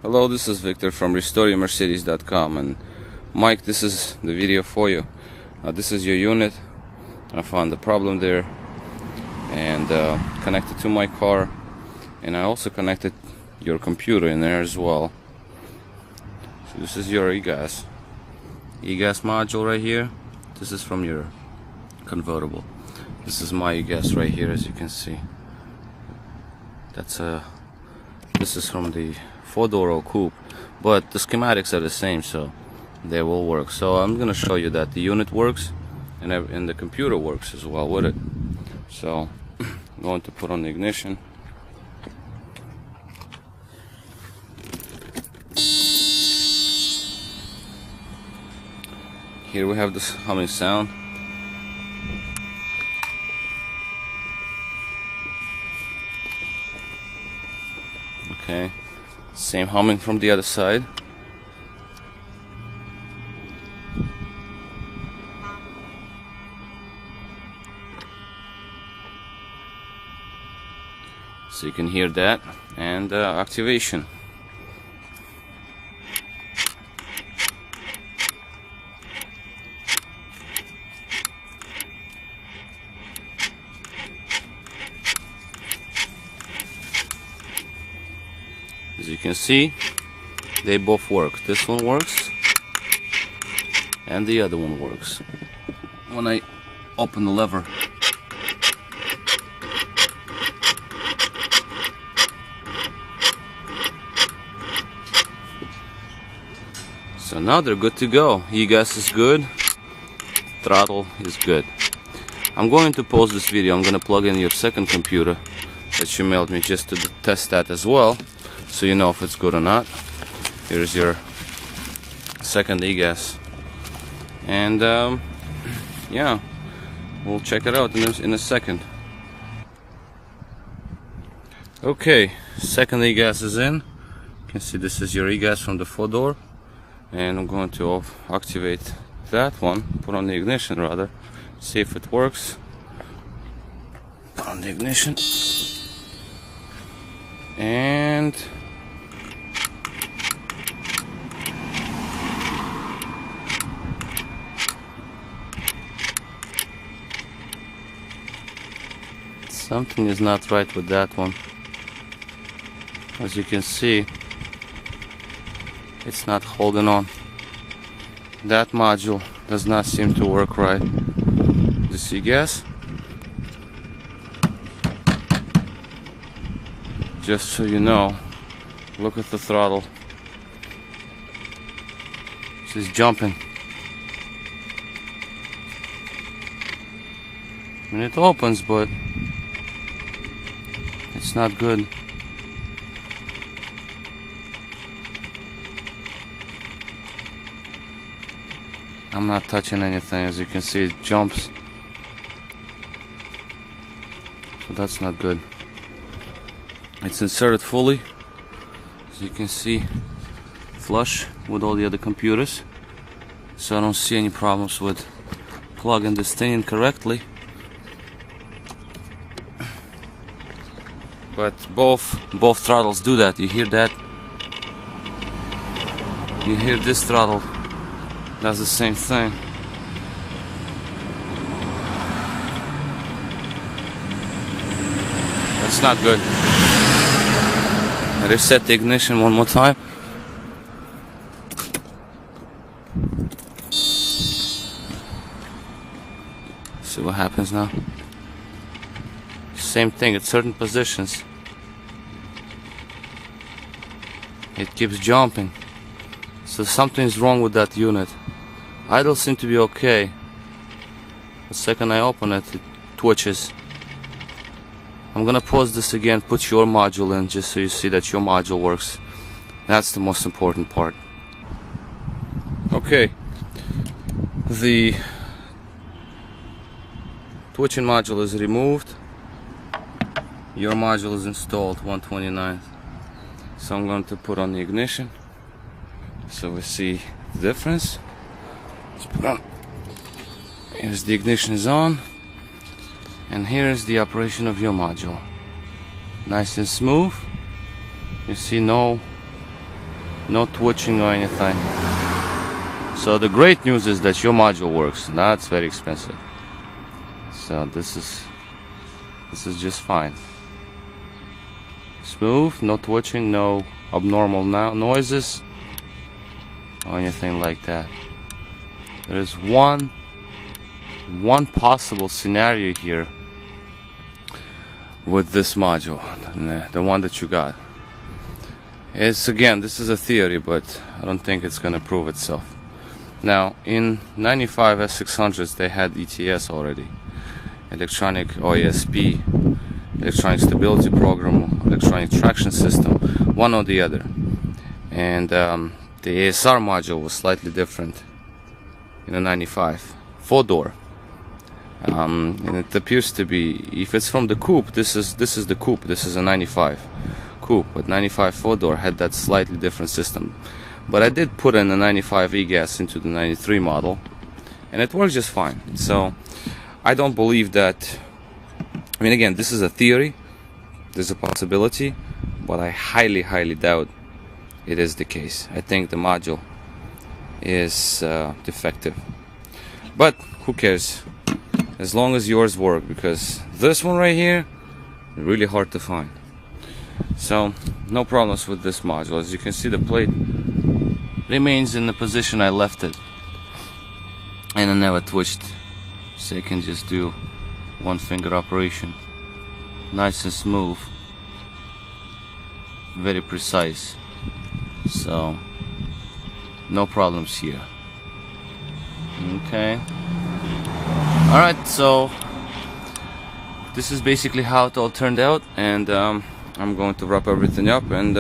Hello, this is Victor from RestoreYourMercedes.com, and Mike, this is the video for you. This is your unit. I found the problem there and connected to my car, and I also connected your computer in there as well. So this is your Egas module right here. This is from your convertible. This is my Egas right here, as you can see. This is from the 4-door coupe, but the schematics are the same, so they will work. So I'm gonna show you that the unit works and the computer works as well with it. So I'm going to put on the ignition. Here we have this humming sound. Okay, same humming from the other side. So you can hear that, and activation. As you can see, they both work. This one works and the other one works. When I open the lever, so now they're good to go. Egas is good, throttle is good. I'm going to pause this video. I'm going to plug in your second computer that you mailed me just to test that as well, so you know if it's good or not. Here's your second Egas, and yeah, we'll check it out in a second. Okay, second Egas is in. You can see this is your Egas from the 4-door, and I'm going to activate that one, put on the ignition rather, see if it works. Put on the ignition, and something is not right with that one. As you can see, it's not holding on. That module does not seem to work right. You see gas? Just so you know, look at the throttle. She's jumping. And it opens, but it's not good. I'm not touching anything. As you can see, it jumps. So that's not good. It's inserted fully, as you can see, flush with all the other computers. So I don't see any problems with plugging this thing in correctly. But both throttles do that. You hear that? You hear this throttle does the same thing. That's not good. I reset the ignition one more time. See what happens now. Same thing at certain positions. It keeps jumping. So something's wrong with that unit. Idle seem to be okay. The second I open it, it twitches. I'm gonna pause this again, put your module in, just so you see that your module works. That's the most important part. Okay. The twitching module is removed. Your module is installed, 129. So I'm going to put on the ignition, so we see the difference. Let's put on. Here's the ignition is on, and here is the operation of your module. Nice and smooth. You see no no twitching or anything. So the great news is that your module works. That's very expensive. So this is just fine. Smooth, no twitching, no abnormal noises or anything like that. There is one possible scenario here with this module, the one that you got. It's, again, this is a theory, but I don't think it's gonna prove itself. Now, in 95 S600s, they had ETS already, electronic OSP, electronic stability program, electronic traction system, one or the other. And the ASR module was slightly different in a 95, 4-door. And it appears to be, if it's from the coupe, this is the coupe. This is a 95 coupe, but 95 4-door had that slightly different system. But I did put in a 95 Egas into the 93 model, and it works just fine. So I don't believe that. I mean, again, this is a theory. There's a possibility, but I highly doubt it is the case. I think the module is defective. But who cares? As long as yours work, because this one right here, really hard to find. So no problems with this module. As you can see, the plate remains in the position I left it, and I never twitched, so you can just do one finger operation. Nice and smooth, very precise, so no problems here. Okay, alright, so this is basically how it all turned out, and I'm going to wrap everything up and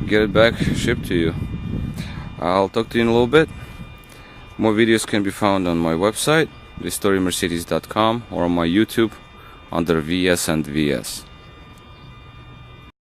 get it back shipped to you. I'll talk to you in a little bit. More videos can be found on my website, restoremercedes.com, or on my YouTube under VS and VS.